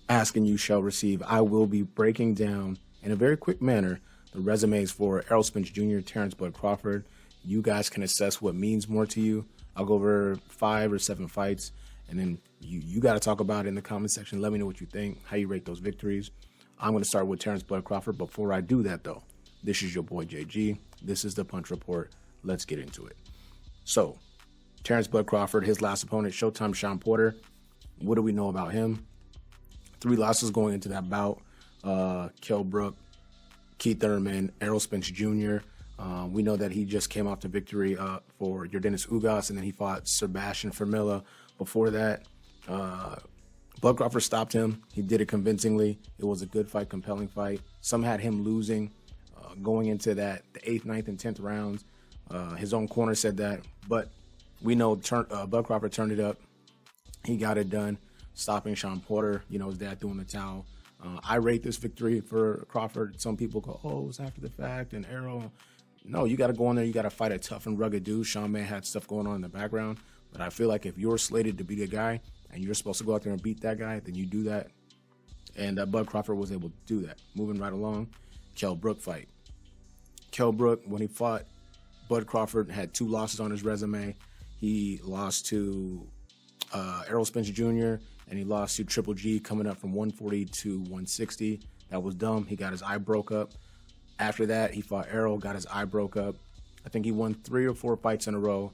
Ask and you shall receive. I will be breaking down in a very quick manner the resumes for Errol Spence Jr., Terence Bud Crawford. You guys can assess what means more to you. I'll go over 5 or 7 fights, and then you got to talk about it in the comment section. Let me know what you think, how you rate those victories. I'm going to start with Terence Bud Crawford. Before I do that, though, this is your boy JG. This is the Punch Report. Let's get into it. So, Terence Bud Crawford, his last opponent, Showtime Sean Porter. What do we know about him? 3 losses going into that bout. Kell Brook, Keith Thurman, Errol Spence Jr. We know that he just came off the victory for Yordenis Ugas, and then he fought Sebastian Formella. Before that, Bud Crawford stopped him. He did it convincingly. It was a good fight, compelling fight. Some had him losing going into the 8th, 9th, and 10th rounds. His own corner said that, but we know Bud Crawford turned it up. He got it done, stopping Sean Porter. His dad throwing the towel. I rate this victory for Crawford. Some people go, oh, it was after the fact, and Errol. No, you got to go in there. You got to fight a tough and rugged dude. Sean May had stuff going on in the background, but I feel like if you're slated to be the guy and you're supposed to go out there and beat that guy, then you do that. And Bud Crawford was able to do that. Moving right along, Kell Brook fight. Kell Brook, when he fought Bud Crawford, had 2 losses on his resume. He lost to Errol Spence Jr., and he lost to Triple G, coming up from 140 to 160. That was dumb. He got his eye broke up. After that, he fought Errol, got his eye broke up. I think he won 3 or 4 fights in a row.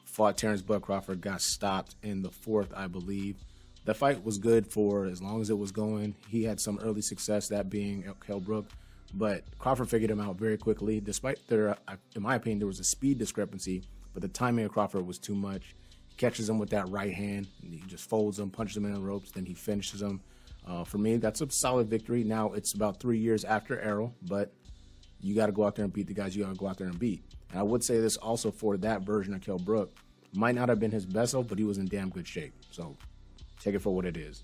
Fought Terence Bud Crawford, got stopped in the 4th, I believe. The fight was good for as long as it was going. He had some early success, that being Kell Brook. But Crawford figured him out very quickly. Despite in my opinion, there was a speed discrepancy, but the timing of Crawford was too much. He catches him with that right hand, and he just folds him, punches him in the ropes, then he finishes him. For me, that's a solid victory. Now, it's about 3 years after Errol, but you got to go out there and beat the guys you got to go out there and beat. And I would say this also for that version of Kell Brook. Might not have been his best self, but he was in damn good shape. So take it for what it is.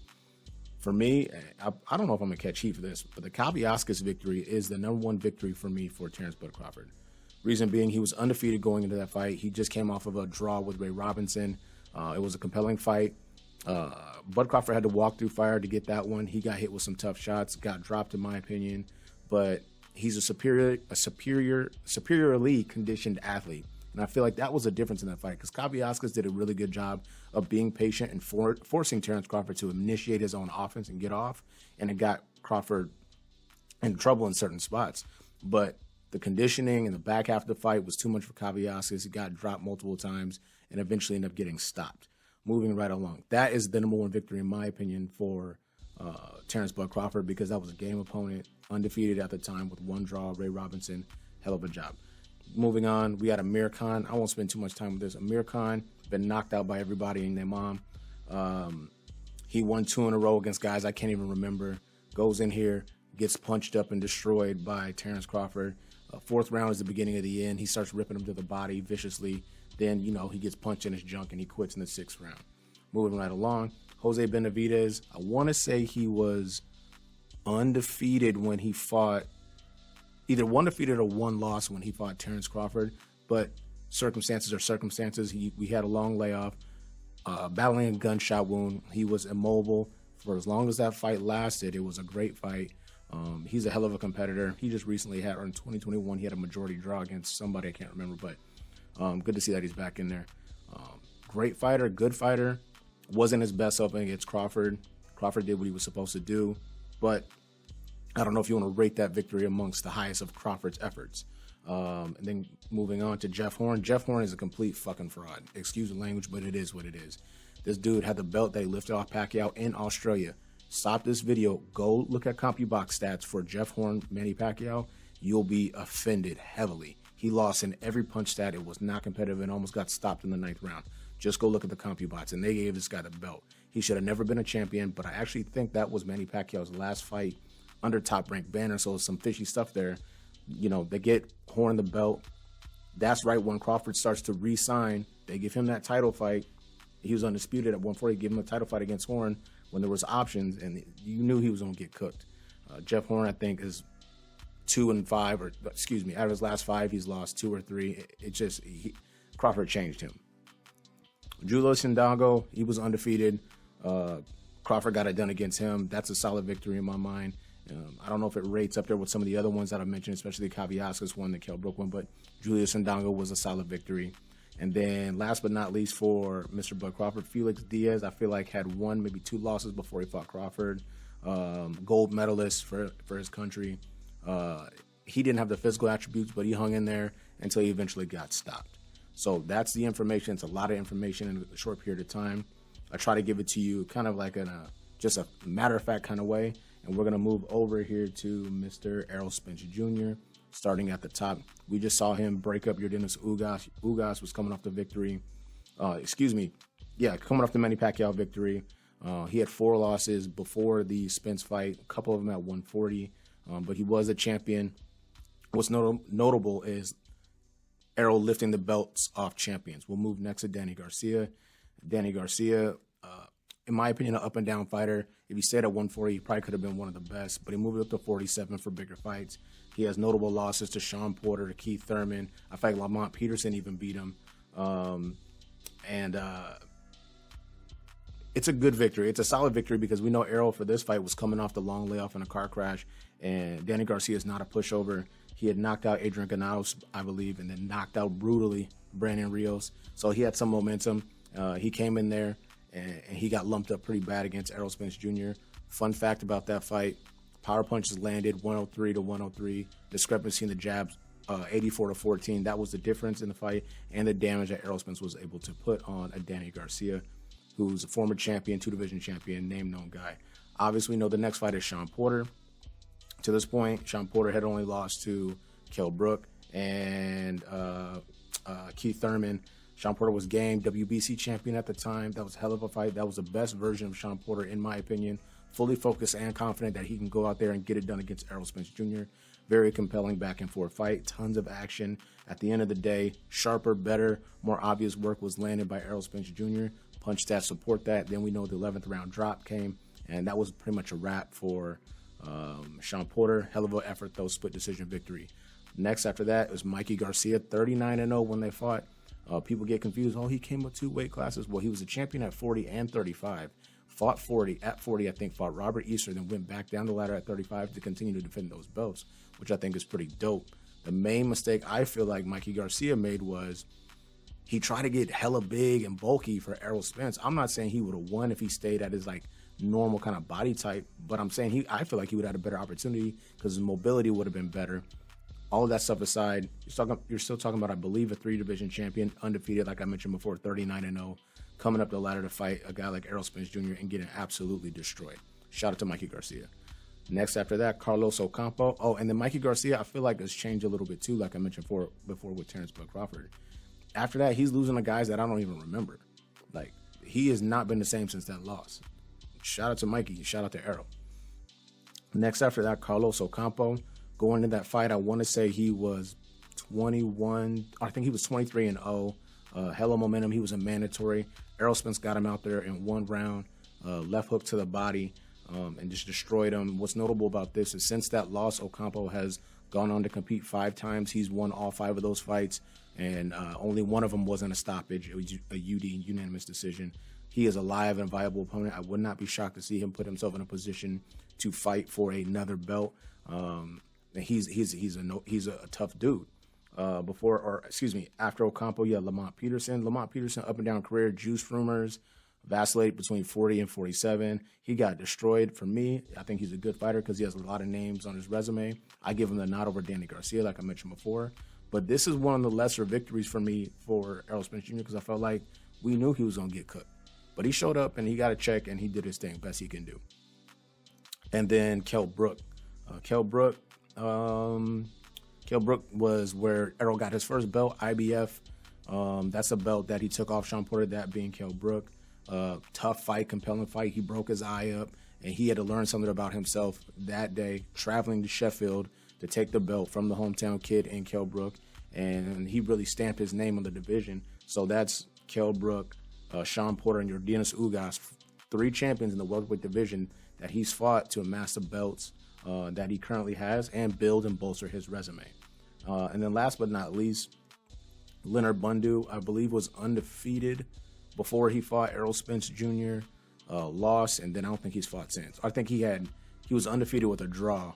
For me, I don't know if I'm going to catch heat for this, but the Kabiaskis victory is the #1 victory for me for Terence Bud Crawford. Reason being, he was undefeated going into that fight. He just came off of a draw with Ray Robinson. It was a compelling fight. Bud Crawford had to walk through fire to get that one. He got hit with some tough shots, got dropped in my opinion, but he's a superiorly conditioned athlete. And I feel like that was a difference in that fight because Kabiaskis did a really good job of being patient and forcing Terence Crawford to initiate his own offense and get off. And it got Crawford in trouble in certain spots. But the conditioning in the back half of the fight was too much for Kabiaskis. He got dropped multiple times and eventually ended up getting stopped. Moving right along. That is the #1 victory, in my opinion, for Terence Bud Crawford because that was a game opponent, undefeated at the time with 1 draw. Ray Robinson, hell of a job. Moving on, we got Amir Khan. I won't spend too much time with this. Amir Khan, been knocked out by everybody and their mom. He won 2 in a row against guys I can't even remember. Goes in here, gets punched up and destroyed by Terence Crawford. 4th round is the beginning of the end. He starts ripping him to the body viciously. Then, he gets punched in his junk and he quits in the 6th round. Moving right along, Jose Benavidez. I want to say he was undefeated when he fought, either 1 defeated or 1 loss when he fought Terence Crawford, but circumstances are circumstances. We had a long layoff, battling a gunshot wound. He was immobile for as long as that fight lasted. It was a great fight. He's a hell of a competitor. He just recently had, or in 2021, he had a majority draw against somebody I can't remember, but good to see that he's back in there. Great fighter, good fighter. Wasn't his best up against Crawford. Crawford did what he was supposed to do, but I don't know if you want to rate that victory amongst the highest of Crawford's efforts. And then moving on to Jeff Horn. Jeff Horn is a complete fucking fraud. Excuse the language, but it is what it is. This dude had the belt that he lifted off Pacquiao in Australia. Stop this video. Go look at CompuBox stats for Jeff Horn, Manny Pacquiao. You'll be offended heavily. He lost in every punch stat. It was not competitive and almost got stopped in the 9th round. Just go look at the CompuBots, and they gave this guy the belt. He should have never been a champion, but I actually think that was Manny Pacquiao's last fight under Top Rank banner, so some fishy stuff there. They get Horn the belt. That's right when Crawford starts to re-sign. They give him that title fight. He was undisputed at 140. Give him a title fight against Horn when there was options, and you knew he was going to get cooked. Jeff Horn, I think, is 2-5, or excuse me, out of his last 5, he's lost 2 or 3. Crawford changed him. Julio Sindago, he was undefeated. Crawford got it done against him. That's a solid victory in my mind. I don't know if it rates up there with some of the other ones that I mentioned, especially the Kavyaskis one, the Kell Brook one, but Julius Ndongo was a solid victory. And then last but not least for Mr. Bud Crawford, Felix Diaz, I feel like had one, maybe two losses before he fought Crawford. Gold medalist for his country. He didn't have the physical attributes, but he hung in there until he eventually got stopped. So that's the information. It's a lot of information in a short period of time. I try to give it to you kind of like in just a matter-of-fact kind of way. And we're going to move over here to Mr. Errol Spence Jr., starting at the top. We just saw him break up Yordenis Ugas. Ugas was coming off the victory. Coming off the Manny Pacquiao victory. He had 4 losses before the Spence fight, a couple of them at 140, but he was a champion. What's notable is Errol lifting the belts off champions. We'll move next to Danny Garcia. Danny Garcia, in my opinion, an up-and-down fighter. If he stayed at 140, he probably could have been one of the best, but he moved up to 47 for bigger fights. He has notable losses to Sean Porter, to Keith Thurman. I feel like Lamont Peterson even beat him. It's a good victory. It's a solid victory because we know Errol for this fight was coming off the long layoff in a car crash, and Danny Garcia is not a pushover. He had knocked out Adrian Granados, I believe, and then knocked out brutally Brandon Rios. So he had some momentum. He came in there, and he got lumped up pretty bad against Errol Spence Jr. Fun fact about that fight, power punches landed 103 to 103. Discrepancy in the jabs, 84 to 14. That was the difference in the fight and the damage that Errol Spence was able to put on a Danny Garcia, who's a former champion, 2-division champion, name-known guy. Obviously, we know the next fight is Sean Porter. To this point, Sean Porter had only lost to Kell Brook and Keith Thurman. Sean Porter was game, WBC champion at the time. That was a hell of a fight. That was the best version of Sean Porter, in my opinion. Fully focused and confident that he can go out there and get it done against Errol Spence Jr. Very compelling back-and-forth fight. Tons of action. At the end of the day, sharper, better, more obvious work was landed by Errol Spence Jr. Punch stats support that. Then we know the 11th round drop came, and that was pretty much a wrap for Sean Porter. Hell of an effort, though, split decision victory. Next after that was Mikey Garcia, 39-0 when they fought. People get confused. Oh, he came up 2 weight classes. Well, he was a champion at 40 and 35. Fought 40. At 40, I think, fought Robert Easter, then went back down the ladder at 35 to continue to defend those belts, which I think is pretty dope. The main mistake I feel like Mikey Garcia made was he tried to get hella big and bulky for Errol Spence. I'm not saying he would have won if he stayed at his like normal kind of body type, but I'm saying I feel like he would have had a better opportunity because his mobility would have been better. All of that stuff aside, you're still talking about, I believe, a 3-division champion, undefeated, like I mentioned before, 39-0, coming up the ladder to fight a guy like Errol Spence Jr. and getting absolutely destroyed. Shout out to Mikey Garcia. Next after that, Carlos Ocampo. Oh, and then Mikey Garcia, I feel like has changed a little bit too, like I mentioned before with Terence Bud Crawford. After that, he's losing to guys that I don't even remember. Like, he has not been the same since that loss. Shout out to Mikey. Shout out to Errol. Next after that, Carlos Ocampo. Going into that fight, I want to say he was 21. I think he was 23-0. Hella momentum. He was a mandatory. Errol Spence got him out there in 1 round. Left hook to the body and just destroyed him. What's notable about this is since that loss, Ocampo has gone on to compete 5 times. He's won all 5 of those fights, and only one of them wasn't a stoppage. It was a unanimous decision. He is a live and viable opponent. I would not be shocked to see him put himself in a position to fight for another belt. He's a tough dude. After Ocampo, you had Lamont Peterson. Lamont Peterson, up and down career, juice rumors, vacillate between 40 and 47. He got destroyed. For me, I think he's a good fighter because he has a lot of names on his resume. I give him the nod over Danny Garcia, like I mentioned before. But this is one of the lesser victories for me for Errol Spence Jr. because I felt like we knew he was going to get cooked. But he showed up and he got a check and he did his thing, best he can do. And then Kell Brook. Kell Brook was where Errol got his first belt, IBF. That's a belt that he took off Sean Porter, that being Kell Brook. Tough fight, compelling fight. He broke his eye up, and he had to learn something about himself that day, traveling to Sheffield to take the belt from the hometown kid in Kell Brook, and he really stamped his name on the division. So that's Kell Brook, Sean Porter, and Yordenis Ugas, 3 champions in the welterweight division that he's fought to amass the belts that he currently has and build and bolster his resume. And then last but not least, Leonard Bundu, I believe, was undefeated before he fought Errol Spence Jr. loss, and then I don't think he's fought since. I think he was undefeated with a draw,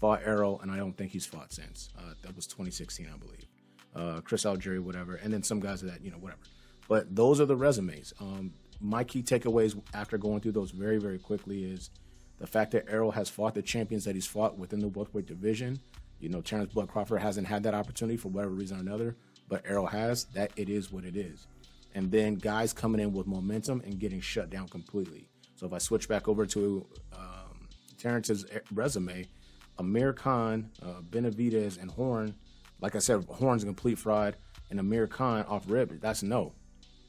fought Errol, and I don't think he's fought since. That was 2016, I believe. Chris Algieri, whatever, and then some guys that, whatever. But those are the resumes. My key takeaways after going through those very, very quickly is the fact that Errol has fought the champions that he's fought within the welterweight division. Terence Bud Crawford hasn't had that opportunity for whatever reason or another, but Errol has. That it is what it is. And then guys coming in with momentum and getting shut down completely. So if I switch back over to Terence's resume, Amir Khan, Benavidez, and Horn, like I said, Horn's a complete fraud, and Amir Khan off rip, that's no.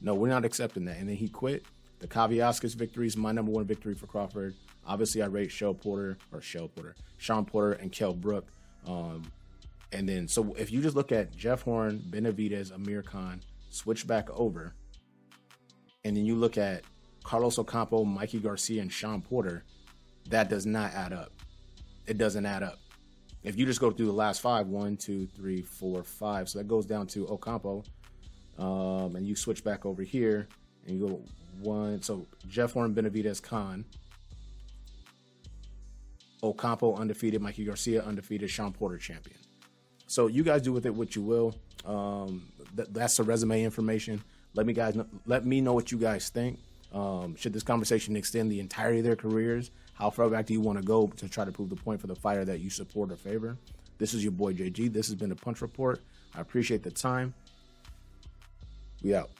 No, we're not accepting that. And then he quit. The Kavyaskis victory is my number one victory for Crawford. Obviously, I rate Sean Porter, and Kell Brook. And then, so if you just look at Jeff Horn, Benavidez, Amir Khan, switch back over, and then you look at Carlos Ocampo, Mikey Garcia, and Sean Porter, that does not add up. It doesn't add up. If you just go through the last 5, 1, 2, 3, 4, 5, so that goes down to Ocampo, and you switch back over here, and you go 1, so Jeff Horn, Benavidez, Khan, Ocampo undefeated, Mikey Garcia undefeated, Sean Porter champion. So you guys do with it what you will. That's the resume information. Let me know what you guys think. Should this conversation extend the entirety of their careers? How far back do you want to go to try to prove the point for the fighter that you support or favor? This is your boy JG. This has been the Punch Report. I appreciate the time. We out.